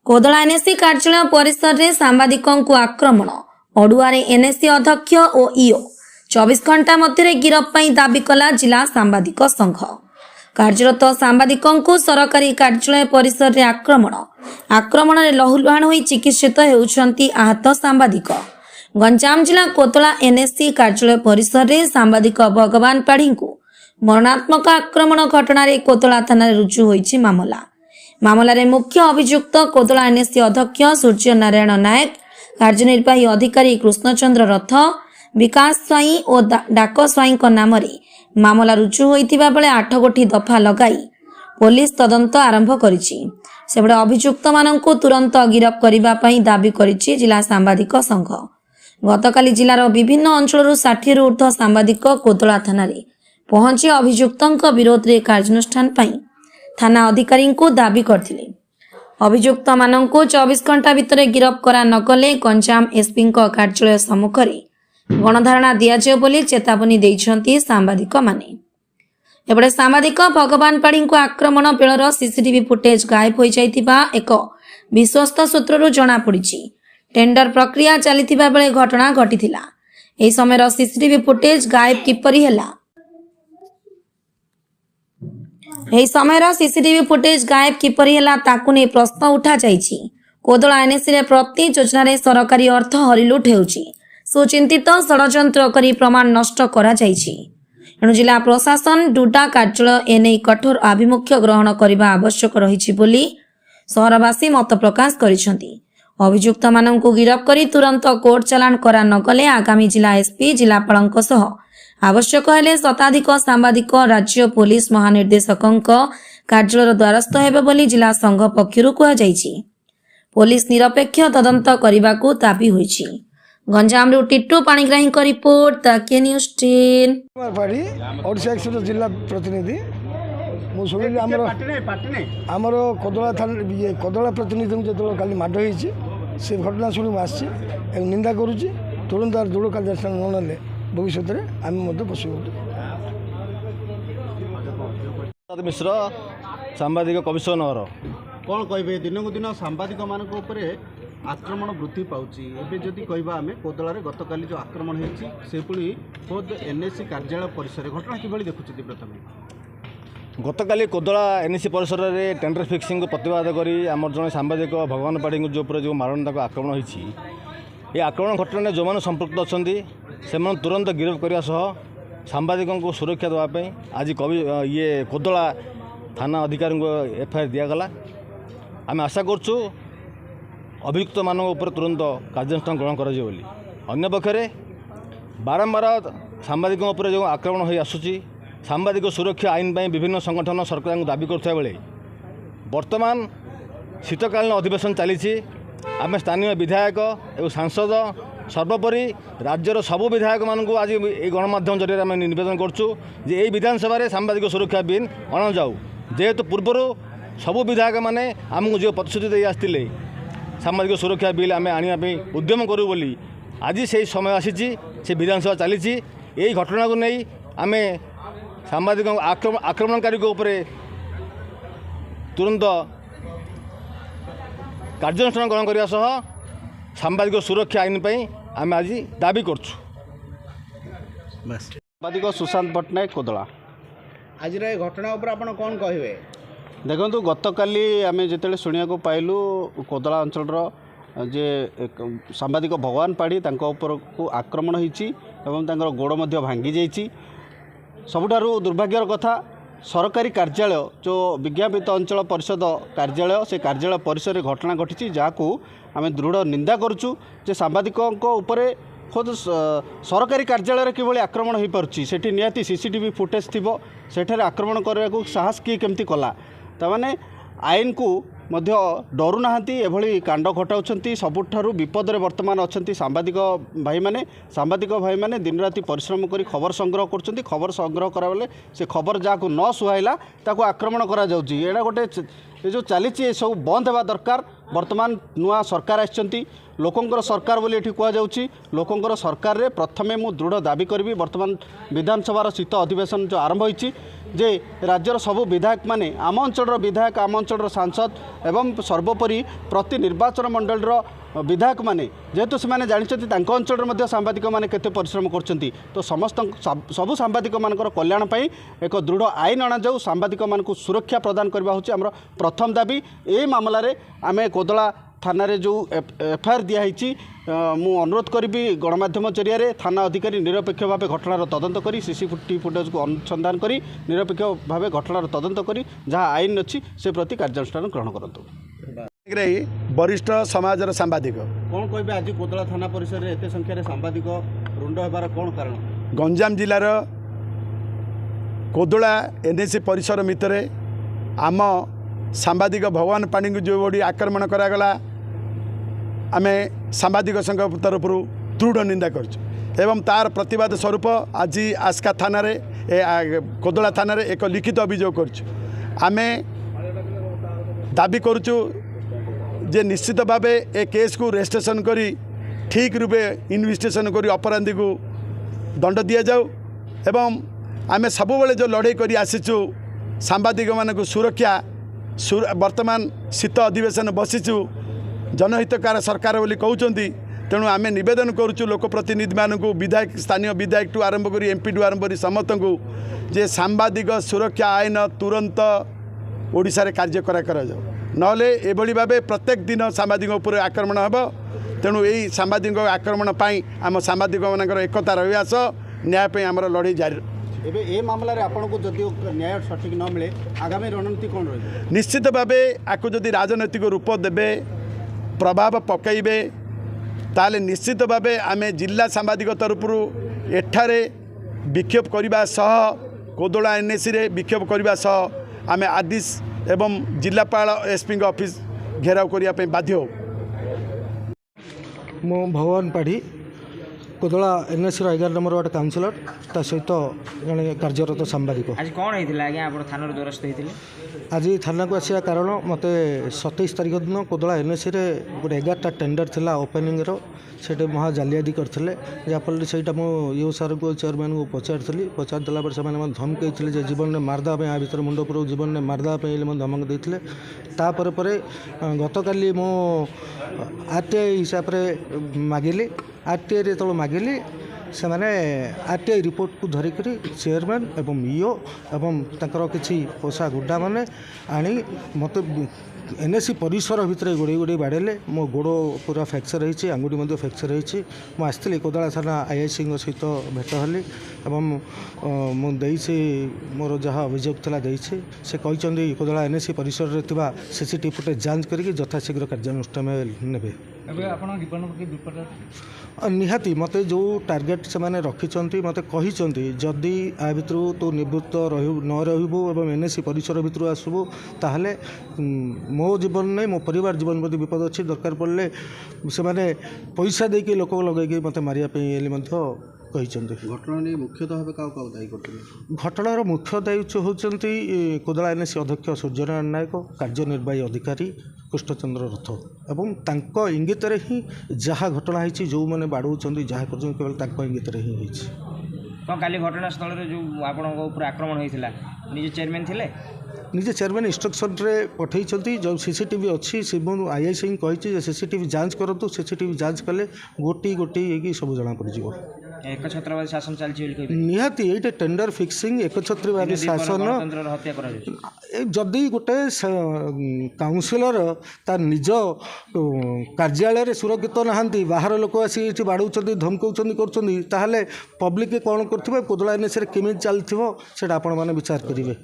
कोदला NSC कार्यालय परिसर में सांबादिकों को आक्रमण अड़ुआरे एनएससी अध्यक्ष और ईओ 24 घंटा मध्य गिरफ पर दाबी कला जिला सांबादिक संघ। कार्यरत सांबादिकों को सरकारी कार्यालय परिसर में आक्रमण लहुलुहाण हो चिकित्सित होउछंती आहत सांबादिक। गंजाम जिला कोदला एनएससी कार्यालय परिसर में सांबादिक भगवान पाढ़ी को मरणात्मक आक्रमण घटना कोदला थाना रुजु होइछि मामला। मामलार मुख्य अभियुक्त कोदला एनएससी अध्यक्ष सूर्य नारायण नायक, कार्यनिर्वाही अधिकारी कृष्णचंद्र रथ, विकास स्वाई और डाक स्वाई नाम मामला रुजु होइतिबा बेले 8 गोटी दफा लगाई पुलिस तदंत आरंभ करिछि। सेबडे अभियुक्त माननकु तुरंत गिरफ करिबा पई दाबी करिछि जिला सांबादिक संघ। गतकाली जिलार विभिन्न अंचलरू 60 रु ऊर्ध्व सांबादिक कोदला थाना रे पहुंची अभियुक्तଙ୍କ विरोध रे कार्यानुष्ठान पई थाना अधिकारी को दाबी करथिले। अभियुक्त माननकु 24 घंटा भितर गिरफ करा नगले गंजाम एसपी कार्यालय सम्मुख रे गणधारणा दियाजियो बोली चेतावनी देइछंती सांबादिक माने। एबडे सांबादिक भगवान पाढ़ी को आक्रमण बेलर सीसीटीवी फुटेज गायब हो जाइतिबा एक विश्वस्त सूत्ररू जणा पड़िछि। टेंडर प्रक्रिया चलिथिबा बेले घटना घटिथिला। एही समयर सीसीटीवी फुटेज गायब किपरि हैला ताकु नै प्रश्न उठा जाइछि। कोदला एनएससी रे प्रति योजना रे सरकारी अर्थ हरिलुट हेउछि। सुचिंतित षडयंत्र करी प्रमाण नष्ट करा जाइछि। एणु जिला प्रशासन डुडा कार्यालय एने कठोर आभिमुख्य ग्रहण करबा आवश्यक रहिछि बोली सहरवासी मत प्रकाश करिसंती। अभियुक्त माननकु गिरफ करी तुरंत कोर्ट चालान करा नगले आगामी जिला एसपी जिलापालଙ୍କ सह आवश्यक हेले शताधिक सांबादिक राज्य पुलिस महानिर्देशकଙ୍କ कार्यालय द्वारस्थ हेबे बोली जिला संघ पक्षरु कहा जाइछि। पुलिस निरपेक्ष तदंत करबाकू दाबी होइछि। गंजाम रू टिट्टू पाणीग्राही को रिपोर्ट ताके न्यूज 10 पाड़ी ओडिशा एक्सप्रेस जिला प्रतिनिधि मु सुनिली आमर कोदला थाना ये कोदला प्रतिनिधि जो कल माड होइछि से घटना शुणी मु आसी निंदा करुच्ची तुरंत दृढ़ कार्यानुष्ठान न नेले भविष्य में आम पशु मिश्र सांबादिक कमिशनर कौन कहे दिन को दिन सांबादिक मान आक्रमण वृद्धि पाउछि। एबे जदि कहबा आमे कोदलारे गतकाली जो आक्रमण हेछि से पुणी खुद एनएससी कार्यालय परिसर घटना किभଳି देखुछि। प्रथमे गतकाली कोदला एनएससी परिसर में टेंडर फिक्सिंग को प्रतिवाद करी आम जन सांबादिक भगवान पाढ़ी जो जो मारणदायक आक्रमण होइछि ये आक्रमण घटना जो मैंने संपृक्त अच्छा से तुरंत गिरफ करने सह सांबादिकों को सुरक्षा देवाई आज ये कोदला थाना अधिकारी को एफआईआर दिगला। आम आशा करूँ अभियुक्त मान तुरंत कार्यानुष्ठान ग्रहण कर। बारंबार सांबादिकों जो आक्रमण हो आसूची सांबादिक सुरक्षा आईन पर विभिन्न संगठन सरकार को दाबी करुवा बेले वर्तमान शीतकालीन अधिवेशन चली आम स्थानीय विधायक एवं सांसद सर्वोपरि राज्यर सबू विधायक मानू आज ये गणमाध्यम जरिए आम नवेदन करुँ जे विधानसभा सांबादिक सुरक्षा बिल अण जाऊ जेहेतु पूर्वर सबू विधायक मैंने आमको जो प्रतिश्रुति दे आसते सांबादिक सुरक्षा बिल आम आने उद्यम करूँ बोली आज से समय आसी से विधानसभा चली यही घटना को नहीं आम सांबादिक आक्रमणकारी तुरंत कार्यानुष्ठान ग्रहण करने सह सांबादिक सुरक्षा आईन पर आम आज दाबी करुँ। सांबादिक सुशांत पट्टनायक कोदला आज घटना उपर आप कौन कहे देखो गतकाली आम जो शुणा पाइलु कोदला अंचल जे सांबादिक भगवान पाढ़ी को आक्रमण होती गोड़ भांगी जाइए। सबुठारु दुर्भाग्यर कथा सरकारी कार्यालय जो विज्ञापित अंचल परिषद कार्यालय से कार्यालय परिसर घटना घटी जहाँ आम दृढ़ निंदा करुचु जे सांबादिकों उपरे खुद सरकारी कार्यालय किभଳି आक्रमण हो पारुछि सेठी निहाती सीसीटीवी फुटेज थिबो सेठारे आक्रमण करने को साहस किए केमती कला तामाने आईन को मध्य डरू नाहांती एभली कांड घटाउछंती। सबुठारु विपद रे वर्तमान अछंती सांबादिक भाई माने दिन राति परिश्रम करी खबर संग्रह करछंती। खबर संग्रह करा बेले से खबर जाको न सुहाइला ताको आक्रमण करा जाउची। एडा गोटे जो चली सब बंद होगा दरकार। वर्तमान नुआ सरकार आछंती लोकंकर सरकार बोली एठी कुआ जाउची लोकंकर सरकार रे प्रथमे मु दृढ़ दाबी करबी। वर्तमान विधानसभा शीत अधिवेशन जो आरंभ होईची जे राज्यर सबु विधायक माने आम अंचल विधायक आम अंचल सांसद एवं सर्वोपरि प्रति निर्वाचन मंडल विधायक माने जेहेतु से जानते अंचल सांबादिक मैंने केते परिश्रम करछंती तो समस्त सबु सांबादिक मानकर कल्याण पाई एक दृढ़ आईन अणा जाऊ सांबादिक मानक सुरक्षा प्रदान करबा होछि हमर प्रथम दाबी। ए मामला रे आमे कोदला थाना रे जो एफआईआर दिखाई मु अनुरोध करी गणमाध्यम जरिया थाना अधिकारी निरपेक्ष भाव घटनार तदंत करी सीसीटीवी फुटेज को अनुसंधान करी निरपेक्ष भाव घटनार तदंत करी जहाँ आईन अच्छी से प्रति कार्यानुष्ठान ग्रहण करतु। वरिष्ठ समाजर सांबादिक कौन कहे आज कोदला थाना परिसर में एत संख्यार सांबादिक रुंड होबार कौन कारण? गंजाम जिलार कोदला एनएसी परिसर भितर आम सांबादिक भगवान पाणी को जो बड़ी आक्रमण करागला आमे सांबादिक संघ तरफ दृढ़ निंदा कर तार प्रतिवाद स्वरूप आज आस्का थाना कोदला थाना एक लिखित अभियोग आमे दाबी करुचु जे निश्चित भाव ए केस को रेजिस्ट्रेशन करी ठीक रूपे इन्वेस्टिगेशन करी अपराधी को दंड दि जाऊ एवं आमे सबुबले जो लड़ाई करी आसीचु सांबादिक मानक सुरक्षा वर्तमान शीत अधिवेशन बसीचु जनहितकार सरकार बोली कहउचंती तेणु आमे निवेदन करुचु लोकप्रतिनिधि मानक विधायक स्थानीय विधायक टू आरंभ करी एमपी टू आरंभ करी समस्त को जे सांबादिक सुरक्षा आईन तुरंत ओडिशा रे कार्यकरा करा जाऊ नले एभली भाबे प्रत्येक दिन सांबादिक उपर आक्रमण हेब तेणु यही सांबादिक आक्रमण पाई आम सांबादिक मानकर एकता रहिबा सह न्याय पे आमर लड़ाई जारी एबे ए मामला रे आपन को जदि न्याय सठिक न मिले आगामी रणनीति कौन रही? निश्चित भावे आपको जदि राजनैतिक रूप देबे प्रभाव पकईबे ताले निश्चित भावे आमे जिला सांबादिक तरफ एठारे विक्षोभ करने सह कोदला एनएसी रे विक्षोभ करने सह आमे आदिश एवं जिलापाल एसपी ऑफिस घेराव करने बाध्य हो। मो Bhagwan Padhi Kodala NAC 11 number ward councillor ता सहित जड़े कार्यरत सांबादिक। आज कौन होता है आज्ञा आप थाना द्वारस्थ होते? आज थाना को आसा कारण मत 27 तारिख दिन कोदला एनएसी रे गोटे 11टा टेंडर थिला ओपनिंग रो से महा जालियादी करते जहाँफल से यो सार को चेयरमैन को पचारदेला से धमकई जीवन में मारदेवा आ भर मुंड पर जीवन में मारदेवा धमक देते तापर गतकाली मो आरटीआई हिसाब से मागिली आरटीआई जो मागिली से मैंने आरटीआई रिपोर्ट को धरिक चेयरमैन एवं ईओ एवं तंकर किसी पोषा गुड्डा मैंने आनी मत एनएसी परिसर भितर गोड़े गोड़े बाड़े मो गोड़ पूरा फ्रैक्चर होती आंगुठी फ्रैक्चर होती मुझे कोदला थाना आईआईसी सहित भेट हली एवं मुझे मोर जहाँ अभियोग था से कहते कोदला एनएसी परिसर में सीसीटीवी फुटेज जांच करके यथाशीघ्र कार्यानुष्ठान ने निहाती मते जो टार्गेट से मैंने रखिंट मत कही जदि आ भर तो निवृत्त न रही और एनएसी परिसर भर आसबू ताहले मो जीवन नहीं मो परिवार जीवन प्रति विपद अच्छी दरकार पड़े से मैंने पैसा देके लोक लगे मत मारे घटना नहीं मुख्यतः भाव क्या दायी करते? घटनार मुख्य दायित्व होती कोदला एनएसी अध्यक्ष सूर्यनारायण नायक कार्यनिर्वाही अधिकारी कृष्णचंद्र रथ एवं तांको इंगित ही जहाँ घटना होती जो मैंने बाड़ौं जहाँ कर केवल इंगित ही होती। तो काली घटनास्थल जो आप आक्रमण होता निजे चेयरमैन थे निजे चेयरमैन इंस्ट्रक्शन रे पठई जो सीसीटीवी अच्छी से आईआईसी कही सीसीटीवी जांच करूँ सीसीटीवी जांच कले गोटी गोटी सब जना पड़ एक छत्रवादी शासन चलती निहाती ये टेंडर फिक्सिंग एक छत्रवादी शासन जदि गोटे काउंसिलर तार निज कार्यालय सुरक्षित नहांती बाहर लोक आसी बाड़ौं धमकाउं कर पब्लिक कौन कर कोदला एनएसी केमी चलती से आपण मैंने विचार करेंगे।